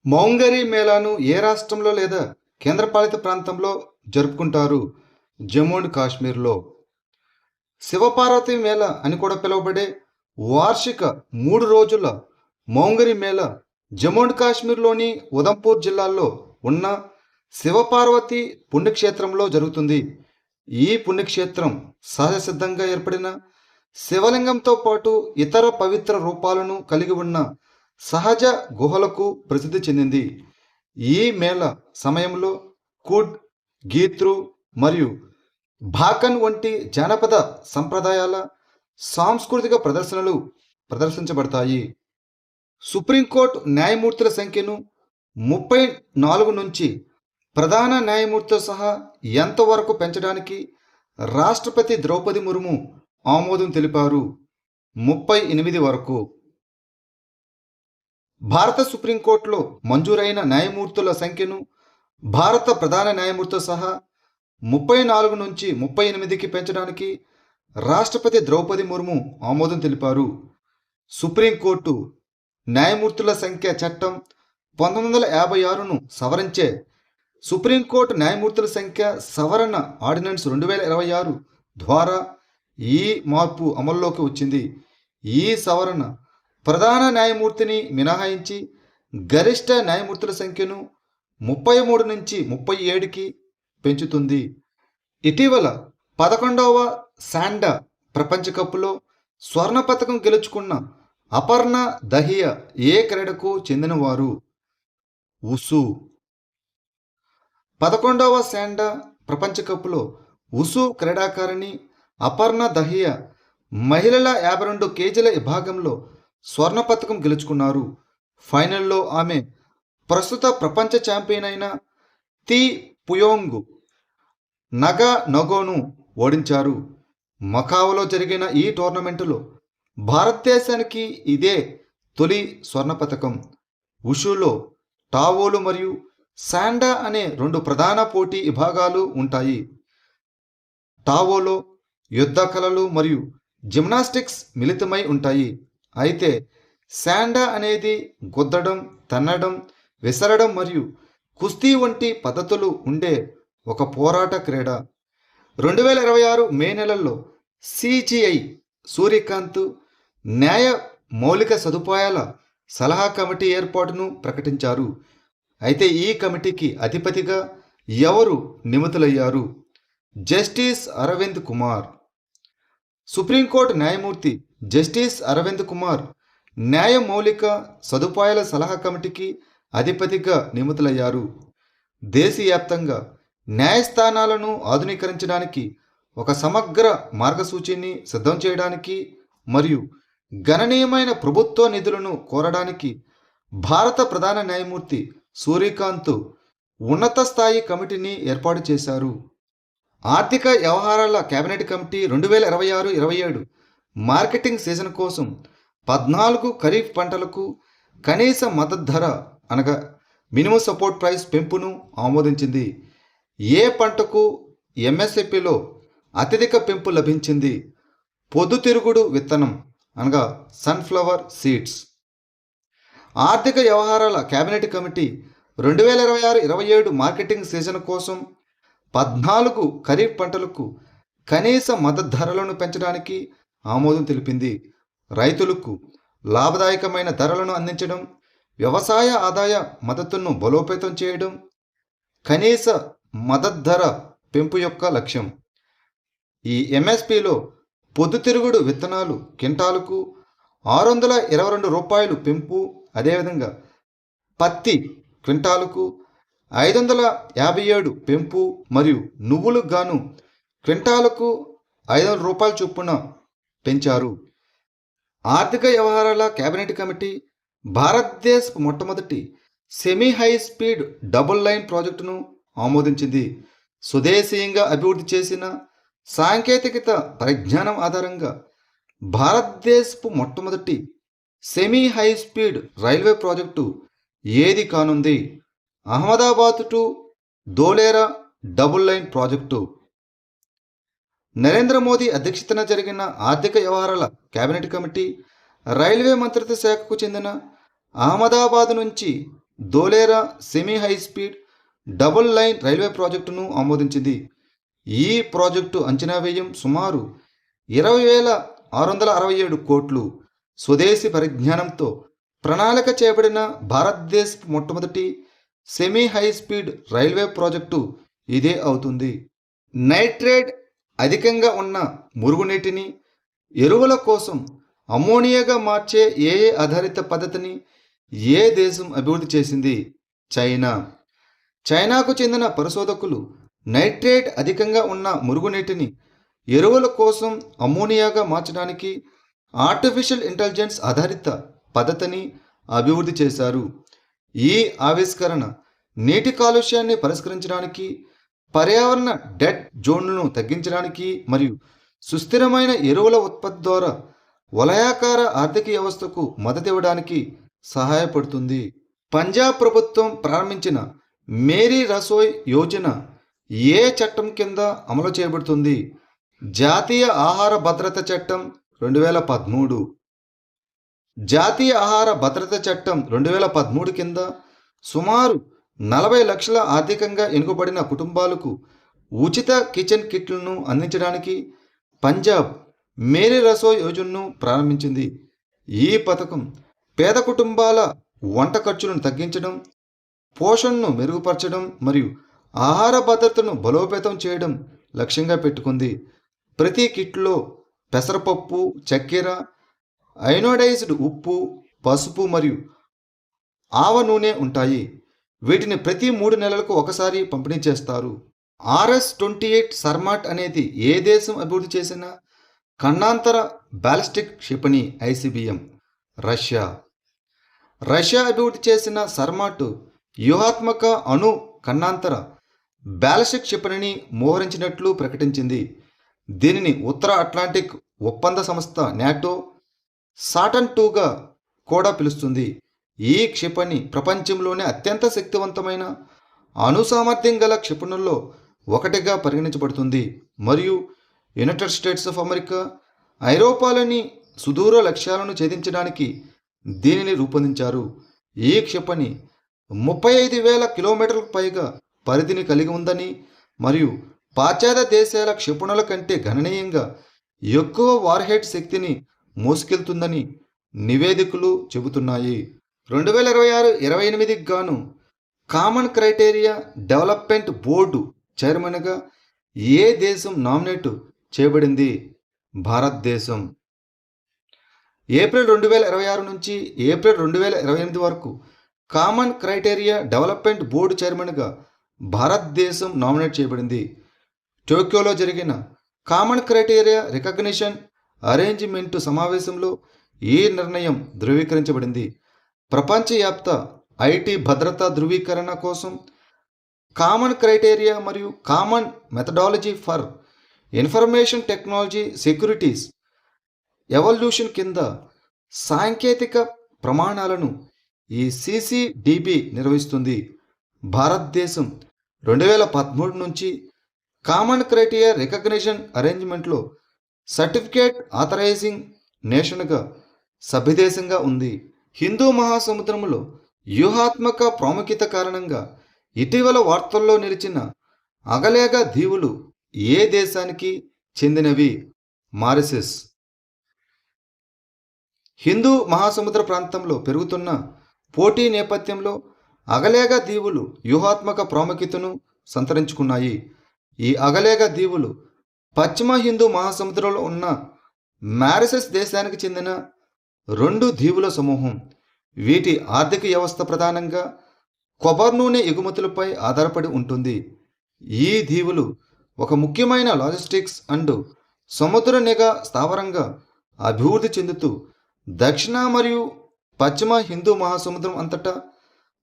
మౌంగరి మేళాను ఏ రాష్ట్రంలో లేదా కేంద్రపాలిత ప్రాంతంలో జరుపుకుంటారు? జమ్మూ అండ్ కాశ్మీర్లో. శివపార్వతి మేళ అని కూడా పిలువబడే వార్షిక 3 రోజుల మౌంగరి మేళ జమ్మూ అండ్ కాశ్మీర్లోని ఉదంపూర్ జిల్లాలో ఉన్న శివపార్వతి పుణ్యక్షేత్రంలో జరుగుతుంది. ఈ పుణ్యక్షేత్రం సహజసిద్ధంగా ఏర్పడిన శివలింగంతో పాటు ఇతర పవిత్ర రూపాలను కలిగి ఉన్న సహజ గుహలకు ప్రసిద్ధి చెందింది. ఈ మేళ సమయంలో కుడ్, గీత్రు మరియు భాకన్ వంటి జానపద సంప్రదాయాల సాంస్కృతిక ప్రదర్శనలు ప్రదర్శించబడతాయి. సుప్రీంకోర్టు న్యాయమూర్తుల సంఖ్యను 34 నుంచి ప్రధాన న్యాయమూర్తితో సహా ఎంతవరకు పెంచడానికి రాష్ట్రపతి ద్రౌపది ముర్ము ఆమోదం తెలిపారు? 38 వరకు. భారత సుప్రీంకోర్టులో మంజూరైన న్యాయమూర్తుల సంఖ్యను భారత ప్రధాన న్యాయమూర్తితో సహా 34 నుంచి 38కి పెంచడానికి రాష్ట్రపతి ద్రౌపది ముర్ము ఆమోదం తెలిపారు. సుప్రీంకోర్టు న్యాయమూర్తుల సంఖ్య చట్టం 1956ను సవరించే సుప్రీంకోర్టు న్యాయమూర్తుల సంఖ్య సవరణ ఆర్డినెన్స్ 2026 ద్వారా ఈ మార్పు అమల్లోకి వచ్చింది. ఈ సవరణ ప్రధాన న్యాయమూర్తిని మినహాయించి గరిష్ట న్యాయమూర్తుల సంఖ్యను 33 నుంచి 37కి పెంచుతుంది. ఇటీవల 11వ శాండా ప్రపంచ కప్లో స్వర్ణ పతకం గెలుచుకున్న అపర్ణ దహియా ఏ క్రీడకు చెందినవారు? ఉసు. 11వ శాండా ప్రపంచ కప్లో ఉసు క్రీడాకారిణి అపర్ణ దహియా మహిళల 52 కేజీల విభాగంలో స్వర్ణ పతకం గెలుచుకున్నారు. ఫైనల్లో ఆమె ప్రస్తుత ప్రపంచ ఛాంపియన్ అయిన తి పుయోంగ్ నగా నగోను ఓడించారు. మకావోలో జరిగిన ఈ టోర్నమెంటులో భారతదేశానికి ఇదే తొలి స్వర్ణ పతకం. ఉషులో టావోలు మరియు శాండా అనే 2 ప్రధాన పోటీ విభాగాలు ఉంటాయి. టావోలో యుద్ధ కళలు మరియు జిమ్నాస్టిక్స్ మిళితమై ఉంటాయి. అయితే శాండా అనేది గుద్దడం, తన్నడం, విసరడం మరియు కుస్తీ వంటి పద్ధతులు ఉండే ఒక పోరాట క్రీడ. 2026 మే నెలలో సిజిఐ సూర్యకాంత్ న్యాయ మౌలిక సదుపాయాల సలహా కమిటీ ఏర్పాటును ప్రకటించారు. అయితే ఈ కమిటీకి అధిపతిగా ఎవరు నియమితులయ్యారు? జస్టిస్ అరవింద్ కుమార్. సుప్రీంకోర్టు న్యాయమూర్తి జస్టిస్ అరవింద్ కుమార్ న్యాయ మౌలిక సదుపాయాల సలహా కమిటీకి అధిపతిగా నియమితులయ్యారు. దేశవ్యాప్తంగా న్యాయస్థానాలను ఆధునీకరించడానికి ఒక సమగ్ర మార్గసూచిని సిద్ధం చేయడానికి మరియు గణనీయమైన ప్రభుత్వ నిధులను కోరడానికి భారత ప్రధాన న్యాయమూర్తి సూర్యకాంత్ ఉన్నత స్థాయి కమిటీని ఏర్పాటు చేశారు. ఆర్థిక వ్యవహారాల కేబినెట్ కమిటీ 2026-27 మార్కెటింగ్ సీజన్ కోసం 14 ఖరీఫ్ పంటలకు కనీస మద్దతు ధర అనగా మినిమం సపోర్ట్ ప్రైస్ పెంపును ఆమోదించింది. ఏ పంటకు ఎంఎస్పిలో అత్యధిక పెంపు లభించింది? పొద్దుతిరుగుడు విత్తనం అనగా సన్ఫ్లవర్ సీడ్స్. ఆర్థిక వ్యవహారాల కేబినెట్ కమిటీ 2026-27 మార్కెటింగ్ సీజన్ కోసం 14 ఖరీఫ్ పంటలకు కనీస మద్దతు ధరలను పెంచడానికి ఆమోదం తెలిపింది. రైతులకు లాభదాయకమైన ధరలను అందించడం, వ్యవసాయ ఆదాయ మద్దతును బలోపేతం చేయడం కనీస మద్దతు ధర పెంపు యొక్క లక్ష్యం. ఈ ఎంఎస్పిలో పొద్దుతిరుగుడు విత్తనాలు క్వింటాలుకు 622 రూపాయలు పెంపు, అదేవిధంగా పత్తి క్వింటాలుకు 557 పెంపు మరియు నువ్వులకు గాను క్వింటాలకు 500 రూపాయల చొప్పున పెంచారు. ఆర్థిక వ్యవహారాల కేబినెట్ కమిటీ భారతదేశపు మొట్టమొదటి semi high speed double line ప్రాజెక్టును ఆమోదించింది. స్వదేశీయంగా అభివృద్ధి చేసిన సాంకేతికత పరిజ్ఞానం ఆధారంగా భారతదేశపు మొట్టమొదటి semi high speed railway project ఏది కానుంది? Ahmedabad to Dholera double line project. Narendra Modi అధ్యక్షతన జరిగిన ఆర్థిక వ్యవహారాల కేబినెట్ కమిటీ రైల్వే మంత్రిత్వ శాఖకు చెందిన అహ్మదాబాద్ నుంచి Dholera semi high speed double line railway ప్రాజెక్టును ఆమోదించింది. ఈ ప్రాజెక్టు అంచనా వ్యయం సుమారు 20,667 కోట్లు. స్వదేశీ పరిజ్ఞానంతో ప్రణాళిక చేయబడిన భారతదేశపు మొట్టమొదటి semi high speed railway project ఇదే అవుతుంది. నైట్రేట్ అధికంగా ఉన్న మురుగునీటిని ఎరువుల కోసం అమ్మోనియాగా మార్చే ఏఏ ఆధారిత పద్ధతిని ఏ దేశం అభివృద్ధి చేసింది? చైనా. చైనాకు చెందిన పరిశోధకులు నైట్రేట్ అధికంగా ఉన్న మురుగునీటిని ఎరువుల కోసం అమ్మోనియాగా మార్చడానికి ఆర్టిఫిషియల్ ఇంటెలిజెన్స్ ఆధారిత పద్ధతిని అభివృద్ధి చేశారు. ఈ ఆవిష్కరణ నీటి కాలుష్యాన్ని పరిష్కరించడానికి, పర్యావరణ డెడ్ జోన్లను తగ్గించడానికి మరియు సుస్థిరమైన ఎరువుల ఉత్పత్తి ద్వారా వలయాకార ఆర్థిక వ్యవస్థకు మద్దతు ఇవ్వడానికి సహాయపడుతుంది. పంజాబ్ ప్రభుత్వం ప్రారంభించిన మేరీ రసోయ్ యోజన ఏ చట్టం కింద అమలు చేయబడుతుంది? జాతీయ ఆహార భద్రత చట్టం 2013. జాతీయ ఆహార భద్రత చట్టం 2013 కింద సుమారు 40 లక్షల ఆర్థికంగా వెనుకబడిన కుటుంబాలకు ఉచిత కిచెన్ కిట్లను అందించడానికి పంజాబ్ మేరీ రసోయ్ యోజనను ప్రారంభించింది. ఈ పథకం పేద కుటుంబాల వంట ఖర్చులను తగ్గించడం, పోషణను మెరుగుపరచడం మరియు ఆహార భద్రతను బలోపేతం చేయడం లక్ష్యంగా పెట్టుకుంది. ప్రతి కిట్లో పెసరపప్పు, చక్కెర, అయోనైజ్డ్ ఉప్పు, పసుపు మరియు ఆవ నూనె ఉంటాయి. వీటిని ప్రతి 3 నెలలకు ఒకసారి పంపిణీ చేస్తారు. RS-28 సర్మాట్ అనేది ఏ దేశం అభివృద్ధి చేసిన ఖండాంతర బాలిస్టిక్ క్షిపణి? ICBM. రష్యా. రష్యా అభివృద్ధి చేసిన సర్మాట్ వ్యూహాత్మక అణు ఖండాంతర బాలిస్టిక్ క్షిపణిని మోహరించినట్లు ప్రకటించింది. దీనిని ఉత్తర అట్లాంటిక్ ఒప్పంద సంస్థ నాటో సాటర్న్ 2గా కూడా పిలుస్తుంది. ఈ క్షిపణి ప్రపంచంలోనే అత్యంత శక్తివంతమైన అణు సామర్థ్యం గల క్షిపణుల్లో ఒకటిగా పరిగణించబడుతుంది మరియు యునైటెడ్ స్టేట్స్ ఆఫ్ అమెరికా, ఐరోపాలోని సుదూర లక్ష్యాలను ఛేదించడానికి దీనిని రూపొందించారు. ఈ క్షిపణి 35,000 కిలోమీటర్లకు పైగా పరిధిని కలిగి ఉందని మరియు పాశ్చాత్య దేశాల క్షిపణుల కంటే గణనీయంగా ఎక్కువ వార్హెడ్ శక్తిని మోసుకెళ్తుందని నివేదికలు చెబుతున్నాయి. 2026-28 గాను కామన్ క్రైటీరియా డెవలప్మెంట్ బోర్డు చైర్మన్గా ఏ దేశం నామినేట్ చేయబడింది? భారతదేశం. ఏప్రిల్ 2026 నుంచి ఏప్రిల్ 2028 వరకు కామన్ క్రైటీరియా డెవలప్మెంట్ బోర్డు చైర్మన్గా భారతదేశం నామినేట్ చేయబడింది. టోక్యోలో జరిగిన కామన్ క్రైటీరియా రికగ్నిషన్ అరేంజ్మెంట్ సమావేశంలో ఈ నిర్ణయం ధృవీకరించబడింది. ప్రపంచవ్యాప్త ఐటీ భద్రతా ధృవీకరణ కోసం కామన్ క్రైటీరియా మరియు common methodology for information technology securities evaluation కింద సాంకేతిక ప్రమాణాలను ఈ CCDB నిర్వహిస్తుంది. భారతదేశం 2013 నుంచి కామన్ క్రైటీరియా రికగ్నిషన్ అరేంజ్మెంట్లో సర్టిఫికేట్ ఆథరైజింగ్ నేషన్గా సభ్యదేశంగా ఉంది. హిందూ మహాసముద్రంలో వ్యూహాత్మక ప్రాముఖ్యత కారణంగా ఇటీవల వార్తల్లో నిలిచిన అగలేగా దీవులు ఏ దేశానికి చెందినవి? మారిషస్. హిందూ మహాసముద్ర ప్రాంతంలో పెరుగుతున్న పోటీ నేపథ్యంలో అగలేగా దీవులు వ్యూహాత్మక ప్రాముఖ్యతను సంతరించుకున్నాయి. ఈ అగలేగా దీవులు పశ్చిమ హిందూ మహాసముద్రంలో ఉన్న మారిషస్ దేశానికి చెందిన 2 దీవుల సమూహం. వీటి ఆర్థిక వ్యవస్థ ప్రధానంగా కొబ్బరి నూనె ఎగుమతులపై ఆధారపడి ఉంటుంది. ఈ దీవులు ఒక ముఖ్యమైన లాజిస్టిక్స్ అండ్ సముద్ర నిఘా స్థావరంగా అభివృద్ధి చెందుతూ దక్షిణ మరియు పశ్చిమ హిందూ మహాసముద్రం అంతటా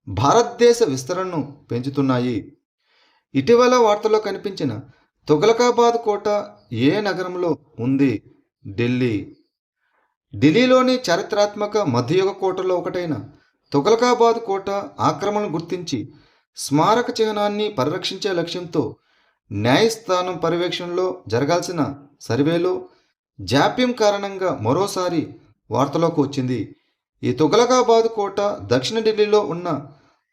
భారతదేశ విస్తరణను పెంచుతున్నాయి. ఇటీవల వార్తల్లో కనిపించిన తుగలకాబాద్ కోట ఏ నగరంలో ఉంది? ఢిల్లీ. ఢిల్లీలోని చారిత్రాత్మక మధ్యయుగ కోటల్లో ఒకటైన తుగలకాబాద్ కోట ఆక్రమణను గుర్తించి స్మారక చిహ్నాన్ని పరిరక్షించే లక్ష్యంతో న్యాయస్థానం పర్యవేక్షణలో జరగాల్సిన సర్వేలో జాప్యం కారణంగా మరోసారి వార్తలోకి వచ్చింది. ఈ తుగలకాబాద్ కోట దక్షిణ ఢిల్లీలో ఉన్న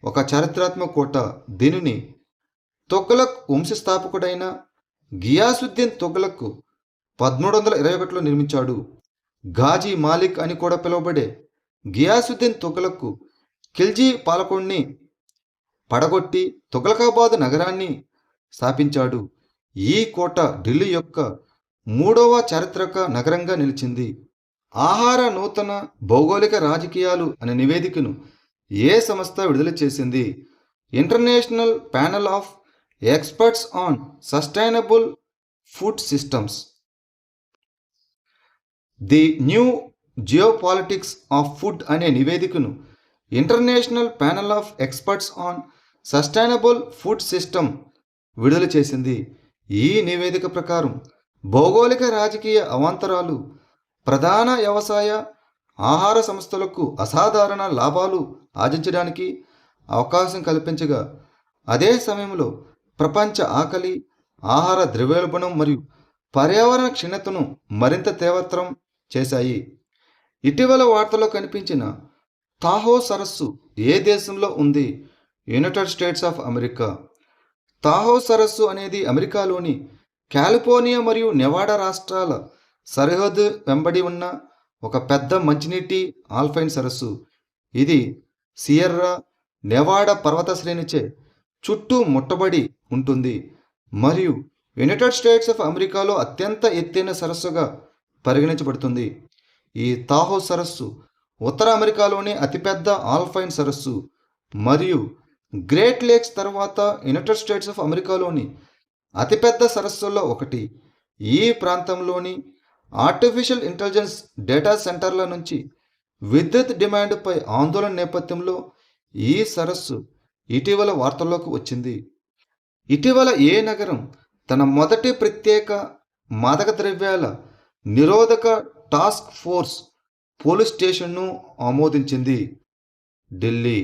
ఒక చారిత్రాత్మక కోట. దీనిని తుగ్లక్ వంశస్థాపకుడైన గియాసుద్దీన్ తుగ్లక్ 1321లో నిర్మించాడు. ఘాజీ మాలిక్ అని కూడా పిలువబడే గియాసుద్దీన్ తుగ్లక్ ఖిల్జీ పాలకుడిని పడగొట్టి తుగ్లకాబాద్ నగరాన్ని స్థాపించాడు. ఈ కోట ఢిల్లీ యొక్క 3వ చారిత్రక నగరంగా నిలిచింది. ఆహార నూతన భౌగోళిక రాజకీయాలు అనే నివేదికను ఏ సంస్థ విడుదల చేసింది? International panel of experts on sustainable food systems. The new geopolitics of food అనే నివేదికను international panel of experts on sustainable food system విడుదల చేసింది. ఈ నివేదిక ప్రకారం భౌగోళిక రాజకీయ అవాంతరాలు ప్రధాన వ్యవసాయ ఆహార సంస్థలకు అసాధారణ లాభాలు ఆర్జించడానికి అవకాశం కల్పించగా, అదే సమయంలో ప్రపంచ ఆకలి, ఆహార ద్రవ్యోల్బణం మరియు పర్యావరణ క్షీణతను మరింత తీవ్రతరం చేశాయి. ఇటీవల వార్తల్లో కనిపించిన తాహో సరస్సు ఏ దేశంలో ఉంది? United states of America. Tahoe సరస్సు అనేది అమెరికాలోని కాలిఫోర్నియా మరియు నెవాడా రాష్ట్రాల సరిహద్దు వెంబడి ఉన్న ఒక పెద్ద మంచినీటి ఆల్పైన్ సరస్సు. ఇది సియర్రా నెవాడా పర్వత శ్రేణిచే చుట్టూ ముట్టబడి ఉంటుంది మరియు యునైటెడ్ స్టేట్స్ ఆఫ్ అమెరికాలో అత్యంత ఎత్తైన సరస్సుగా పరిగణించబడుతుంది. ఈ తాహో సరస్సు ఉత్తర అమెరికాలోని అతిపెద్ద ఆల్పైన్ సరస్సు మరియు గ్రేట్ లేక్స్ తర్వాత యునైటెడ్ స్టేట్స్ ఆఫ్ అమెరికాలోని అతిపెద్ద సరస్సుల్లో ఒకటి. ఈ ప్రాంతంలోని ఆర్టిఫిషియల్ ఇంటెలిజెన్స్ డేటా సెంటర్ల నుంచి విద్యుత్ డిమాండ్పై ఆందోళన నేపథ్యంలో ఈ సరస్సు ఇటీవల వార్తల్లోకి వచ్చింది. ఇటీవల ఏ నగరం తన మొదటి ప్రత్యేక మాదక ద్రవ్యాల నిరోధక టాస్క్ ఫోర్స్ పోలీస్ స్టేషన్ను ఆమోదించింది? ఢిల్లీ.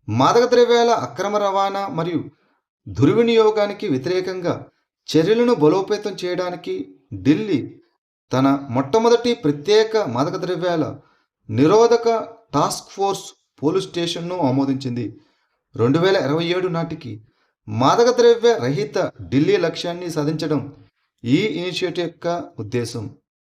మాదక ద్రవ్యాల అక్రమ రవాణా మరియు దుర్వినియోగానికి వ్యతిరేకంగా చర్యలను బలోపేతం చేయడానికి ఢిల్లీ తన మొట్టమొదటి ప్రత్యేక మాదక ద్రవ్యాల నిరోధక టాస్క్ ఫోర్స్ పోలీస్ స్టేషన్ను ఆమోదించింది. 2027 నాటికి మాదక ద్రవ్య రహిత ఢిల్లీ లక్ష్యాన్ని సాధించడం ఈ ఇనిషియేటివ్ యొక్క ఉద్దేశం.